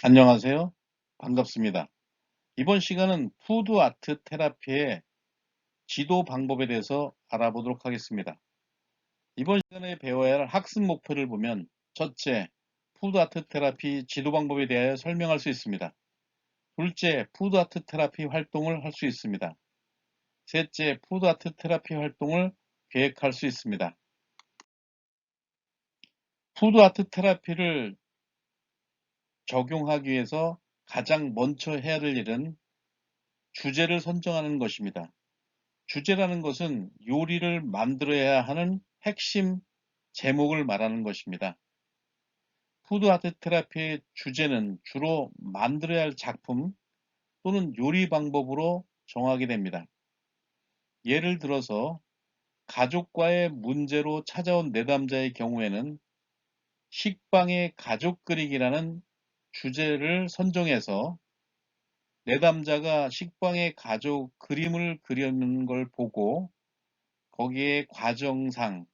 안녕하세요. 반갑습니다. 이번 시간은 푸드 아트 테라피의 지도 방법에 대해서 알아보도록 하겠습니다. 이번 시간에 배워야 할 학습 목표를 보면 첫째, 푸드 아트 테라피 지도 방법에 대하여 설명할 수 있습니다. 둘째, 푸드 아트 테라피 활동을 할 수 있습니다. 셋째, 푸드 아트 테라피 활동을 계획할 수 있습니다. 푸드 아트 테라피를 적용하기 위해서 가장 먼저 해야 할 일은 주제를 선정하는 것입니다. 주제라는 것은 요리를 만들어야 하는 핵심 제목을 말하는 것입니다. 푸드 아트 테라피의 주제는 주로 만들어야 할 작품 또는 요리 방법으로 정하게 됩니다. 예를 들어서 가족과의 문제로 찾아온 내담자의 경우에는 식빵의 가족 그리기라는 주제를 선정해서 내담자가 식빵의 가족 그림을 그리는 걸 보고 거기에 과정상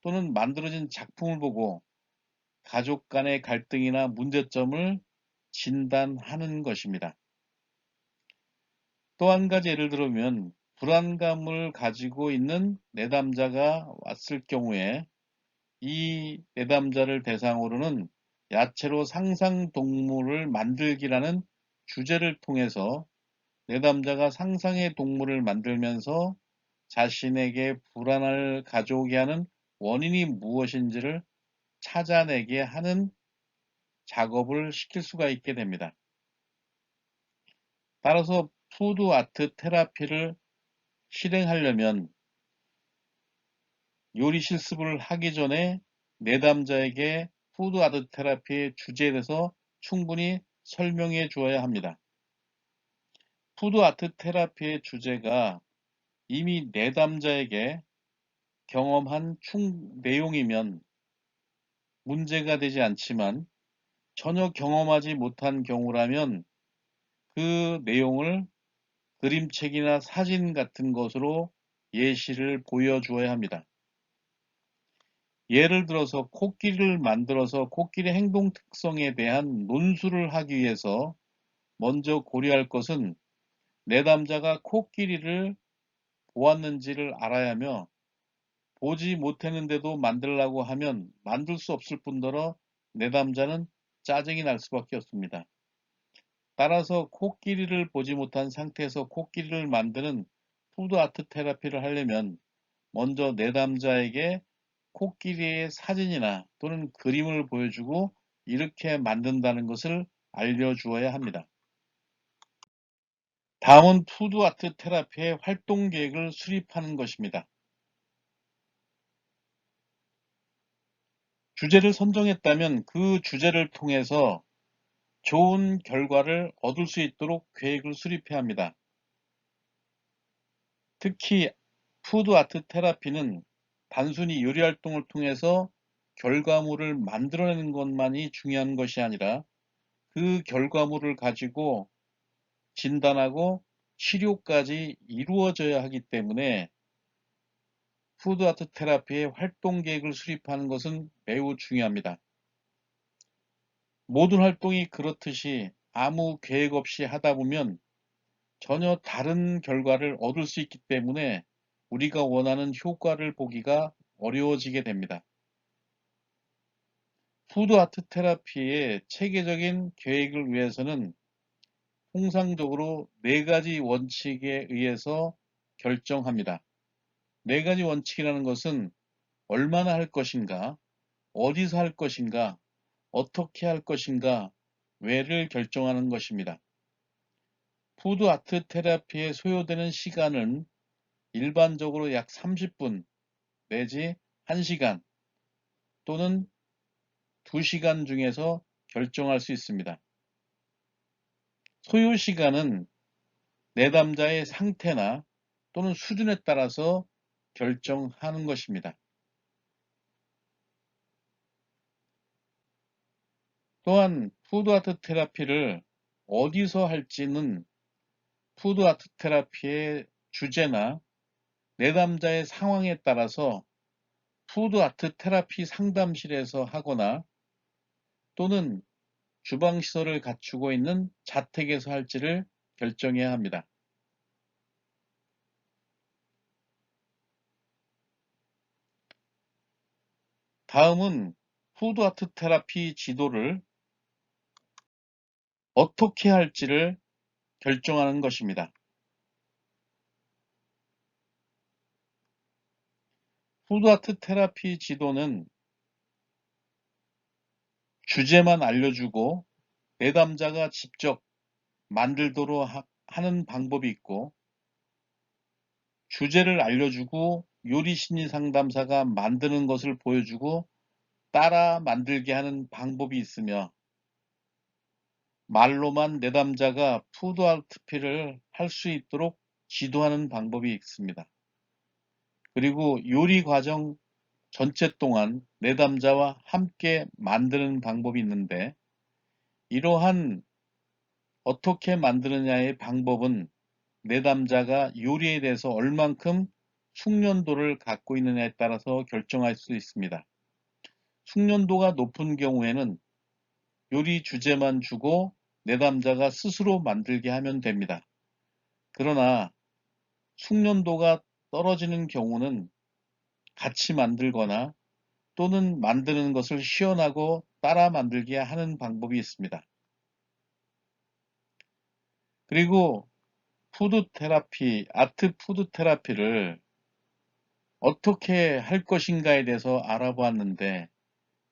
또는 만들어진 작품을 보고 가족 간의 갈등이나 문제점을 진단하는 것입니다. 또 한 가지 예를 들면 불안감을 가지고 있는 내담자가 왔을 경우에 이 내담자를 대상으로는 야채로 상상 동물을 만들기라는 주제를 통해서 내담자가 상상의 동물을 만들면서 자신에게 불안을 가져오게 하는 원인이 무엇인지를 찾아내게 하는 작업을 시킬 수가 있게 됩니다. 따라서 푸드 아트 테라피를 실행하려면 요리 실습을 하기 전에 내담자에게 푸드 아트 테라피의 주제에 대해서 충분히 설명해 주어야 합니다. 푸드 아트 테라피의 주제가 이미 내담자에게 경험한 내용이면 문제가 되지 않지만 전혀 경험하지 못한 경우라면 그 내용을 그림책이나 사진 같은 것으로 예시를 보여주어야 합니다. 예를 들어서 코끼리를 만들어서 코끼리 행동 특성에 대한 논술을 하기 위해서 먼저 고려할 것은 내담자가 코끼리를 보았는지를 알아야 하며 보지 못했는데도 만들라고 하면 만들 수 없을 뿐더러 내담자는 짜증이 날 수밖에 없습니다. 따라서 코끼리를 보지 못한 상태에서 코끼리를 만드는 푸드 아트 테라피를 하려면 먼저 내담자에게 코끼리의 사진이나 또는 그림을 보여주고 이렇게 만든다는 것을 알려주어야 합니다. 다음은 푸드 아트 테라피의 활동 계획을 수립하는 것입니다. 주제를 선정했다면 그 주제를 통해서 좋은 결과를 얻을 수 있도록 계획을 수립해야 합니다. 특히 푸드 아트 테라피는 단순히 요리 활동을 통해서 결과물을 만들어내는 것만이 중요한 것이 아니라 그 결과물을 가지고 진단하고 치료까지 이루어져야 하기 때문에 푸드 아트 테라피의 활동 계획을 수립하는 것은 매우 중요합니다. 모든 활동이 그렇듯이 아무 계획 없이 하다 보면 전혀 다른 결과를 얻을 수 있기 때문에 우리가 원하는 효과를 보기가 어려워지게 됩니다. 푸드 아트 테라피의 체계적인 계획을 위해서는 통상적으로 4가지 원칙에 의해서 결정합니다. 4가지 원칙이라는 것은 얼마나 할 것인가, 어디서 할 것인가, 어떻게 할 것인가, 왜를 결정하는 것입니다. 푸드 아트 테라피에 소요되는 시간은 일반적으로 약 30분 내지 1시간 또는 2시간 중에서 결정할 수 있습니다. 소요 시간은 내담자의 상태나 또는 수준에 따라서 결정하는 것입니다. 또한 푸드 아트 테라피를 어디서 할지는 푸드 아트 테라피의 주제나 내담자의 상황에 따라서 푸드 아트 테라피 상담실에서 하거나 또는 주방시설을 갖추고 있는 자택에서 할지를 결정해야 합니다. 다음은 푸드아트 테라피 지도를 어떻게 할지를 결정하는 것입니다. 푸드아트 테라피 지도는 주제만 알려주고 내담자가 직접 만들도록 하는 방법이 있고, 주제를 알려주고 요리 심리 상담사가 만드는 것을 보여주고 따라 만들게 하는 방법이 있으며, 말로만 내담자가 푸드아트피를 할 수 있도록 지도하는 방법이 있습니다. 그리고 요리 과정 전체 동안 내담자와 함께 만드는 방법이 있는데, 이러한 어떻게 만드느냐의 방법은 내담자가 요리에 대해서 얼만큼 숙련도를 갖고 있느냐에 따라서 결정할 수 있습니다. 숙련도가 높은 경우에는 요리 주제만 주고 내담자가 스스로 만들게 하면 됩니다. 그러나 숙련도가 떨어지는 경우는 같이 만들거나 또는 만드는 것을 시연하고 따라 만들게 하는 방법이 있습니다. 그리고 푸드 테라피, 아트 푸드 테라피를 어떻게 할 것인가에 대해서 알아보았는데,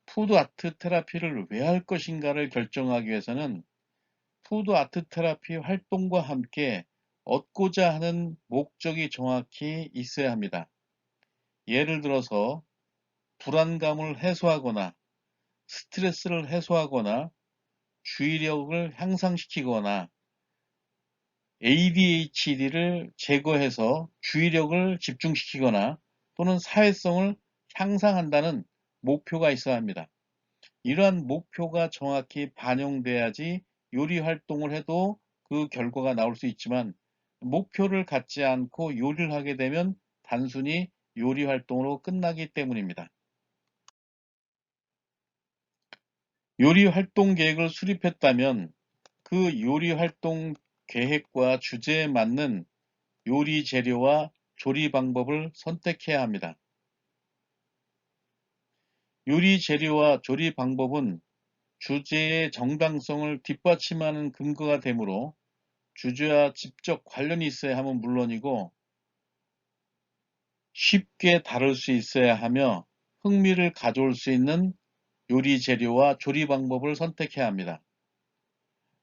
푸드 아트 테라피를 왜 할 것인가를 결정하기 위해서는 푸드 아트 테라피 활동과 함께 얻고자 하는 목적이 정확히 있어야 합니다. 예를 들어서 불안감을 해소하거나 스트레스를 해소하거나 주의력을 향상시키거나 ADHD를 제거해서 주의력을 집중시키거나 또는 사회성을 향상한다는 목표가 있어야 합니다. 이러한 목표가 정확히 반영돼야지 요리 활동을 해도 그 결과가 나올 수 있지만, 목표를 갖지 않고 요리를 하게 되면 단순히 요리 활동으로 끝나기 때문입니다. 요리 활동 계획을 수립했다면 그 요리 활동 계획과 주제에 맞는 요리 재료와 조리 방법을 선택해야 합니다. 요리 재료와 조리 방법은 주제의 정당성을 뒷받침하는 근거가 되므로 주제와 직접 관련이 있어야 하면 물론이고 쉽게 다룰 수 있어야 하며 흥미를 가져올 수 있는 요리 재료와 조리 방법을 선택해야 합니다.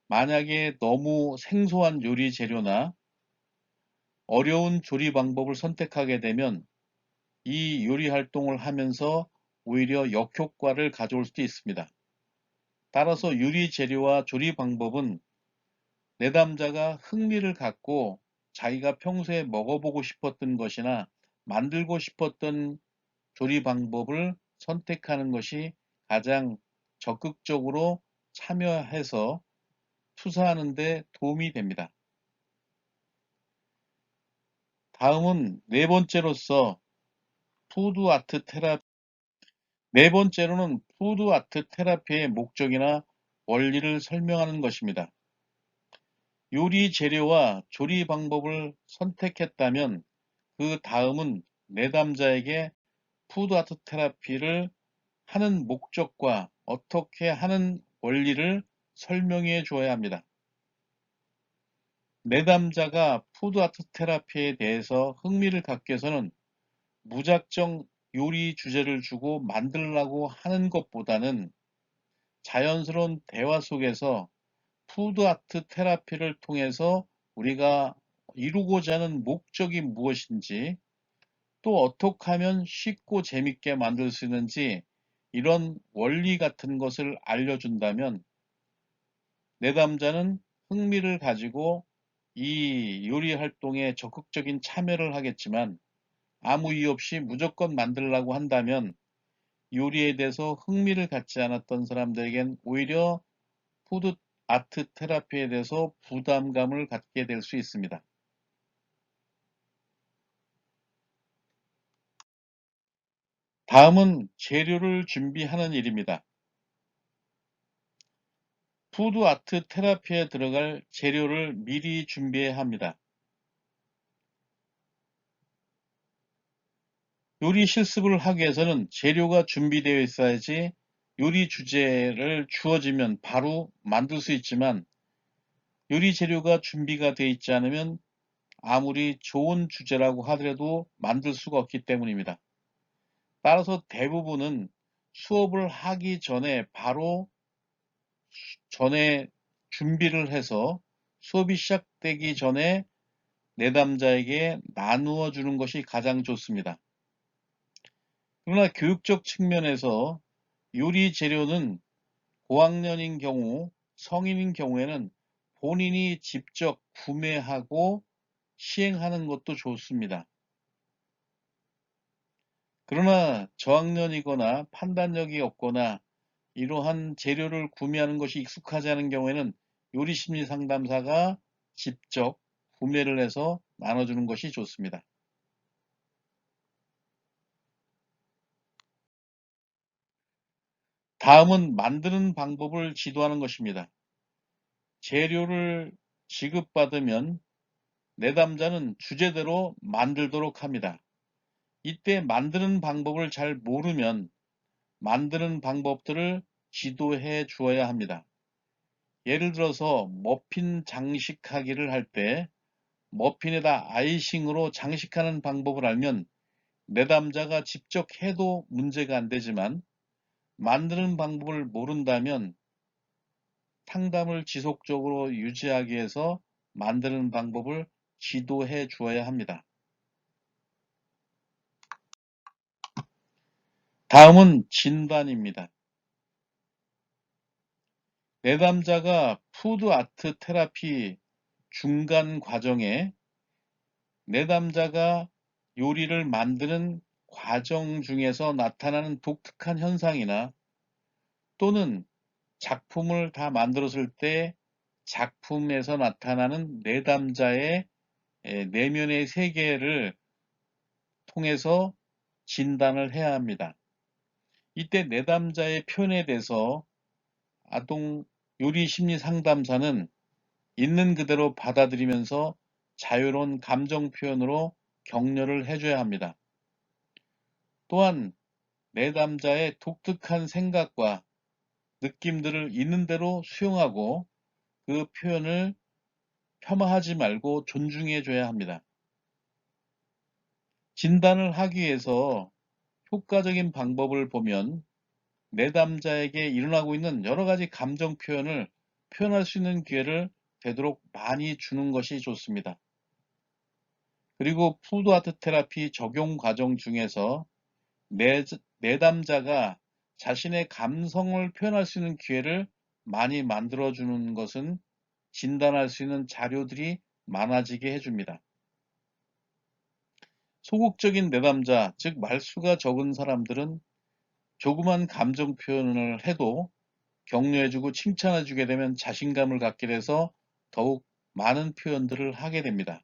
만약에 너무 생소한 요리 재료나 어려운 조리 방법을 선택하게 되면 이 요리 활동을 하면서 오히려 역효과를 가져올 수도 있습니다. 따라서 요리 재료와 조리 방법은 내담자가 흥미를 갖고 자기가 평소에 먹어보고 싶었던 것이나 만들고 싶었던 조리 방법을 선택하는 것이 가장 적극적으로 참여해서 투사하는 데 도움이 됩니다. 다음은 네 번째로서 푸드 아트 테라피. 네 번째로는 푸드 아트 테라피의 목적이나 원리를 설명하는 것입니다. 요리 재료와 조리 방법을 선택했다면 그 다음은 내담자에게 푸드 아트 테라피를 하는 목적과 어떻게 하는 원리를 설명해 주어야 합니다. 내담자가 푸드 아트 테라피에 대해서 흥미를 갖기 위해서는 무작정 요리 주제를 주고 만들라고 하는 것보다는 자연스러운 대화 속에서 푸드 아트 테라피를 통해서 우리가 이루고자 하는 목적이 무엇인지, 또 어떻게 하면 쉽고 재밌게 만들 수 있는지 이런 원리 같은 것을 알려준다면 내담자는 흥미를 가지고 이 요리 활동에 적극적인 참여를 하겠지만, 아무 이유 없이 무조건 만들라고 한다면 요리에 대해서 흥미를 갖지 않았던 사람들에겐 오히려 푸드 아트 테라피에 대해서 부담감을 갖게 될 수 있습니다. 다음은 재료를 준비하는 일입니다. 푸드 아트 테라피에 들어갈 재료를 미리 준비해야 합니다. 요리 실습을 하기 위해서는 재료가 준비되어 있어야지 요리 주제를 주어지면 바로 만들 수 있지만 요리 재료가 준비가 되어 있지 않으면 아무리 좋은 주제라고 하더라도 만들 수가 없기 때문입니다. 따라서 대부분은 수업을 하기 전에 바로 전에 준비를 해서 수업이 시작되기 전에 내담자에게 나누어 주는 것이 가장 좋습니다. 그러나 교육적 측면에서 요리 재료는 고학년인 경우, 성인인 경우에는 본인이 직접 구매하고 시행하는 것도 좋습니다. 그러나 저학년이거나 판단력이 없거나 이러한 재료를 구매하는 것이 익숙하지 않은 경우에는 요리심리 상담사가 직접 구매를 해서 나눠주는 것이 좋습니다. 다음은 만드는 방법을 지도하는 것입니다. 재료를 지급받으면 내담자는 주제대로 만들도록 합니다. 이때 만드는 방법을 잘 모르면 만드는 방법들을 지도해 주어야 합니다. 예를 들어서 머핀 장식하기를 할 때 머핀에다 아이싱으로 장식하는 방법을 알면 내담자가 직접 해도 문제가 안 되지만 만드는 방법을 모른다면 상담을 지속적으로 유지하기 위해서 만드는 방법을 지도해 주어야 합니다. 다음은 진단입니다. 내담자가 푸드 아트 테라피 중간 과정에 내담자가 요리를 만드는 과정 중에서 나타나는 독특한 현상이나 또는 작품을 다 만들었을 때 작품에서 나타나는 내담자의 내면의 세계를 통해서 진단을 해야 합니다. 이때 내담자의 표현에 대해서 아동 요리 심리 상담사는 있는 그대로 받아들이면서 자유로운 감정 표현으로 격려를 해줘야 합니다. 또한 내담자의 독특한 생각과 느낌들을 있는 대로 수용하고 그 표현을 폄하하지 말고 존중해 줘야 합니다. 진단을 하기 위해서 효과적인 방법을 보면 내담자에게 일어나고 있는 여러 가지 감정 표현을 표현할 수 있는 기회를 되도록 많이 주는 것이 좋습니다. 그리고 푸드 아트 테라피 적용 과정 중에서 내담자가 자신의 감성을 표현할 수 있는 기회를 많이 만들어주는 것은 진단할 수 있는 자료들이 많아지게 해줍니다. 소극적인 내담자, 즉 말수가 적은 사람들은 조그만 감정 표현을 해도 격려해주고 칭찬해주게 되면 자신감을 갖게 돼서 더욱 많은 표현들을 하게 됩니다.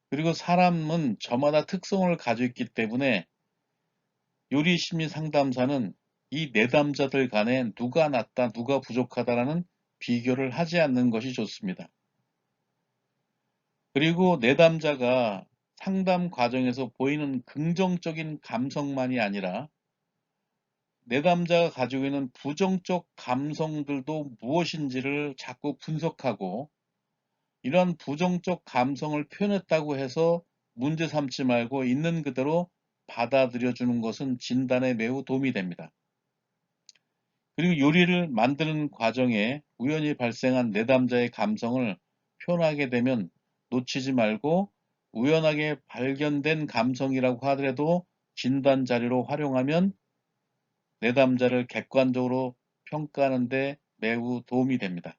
그리고 사람은 저마다 특성을 가지고 있기 때문에 요리 심리 상담사는 이 내담자들 간에 누가 낫다, 누가 부족하다라는 비교를 하지 않는 것이 좋습니다. 그리고 내담자가 상담 과정에서 보이는 긍정적인 감성만이 아니라 내담자가 가지고 있는 부정적 감성들도 무엇인지를 자꾸 분석하고 이러한 부정적 감성을 표현했다고 해서 문제 삼지 말고 있는 그대로 받아들여 주는 것은 진단에 매우 도움이 됩니다. 그리고 요리를 만드는 과정에 우연히 발생한 내담자의 감성을 표현하게 되면 놓치지 말고 우연하게 발견된 감성이라고 하더라도 진단 자료로 활용하면 내담자를 객관적으로 평가하는 데 매우 도움이 됩니다.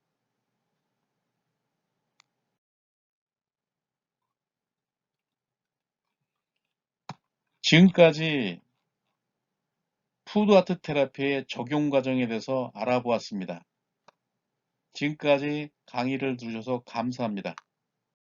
지금까지 푸드 아트 테라피의 적용 과정에 대해서 알아보았습니다. 지금까지 강의를 들으셔서 감사합니다.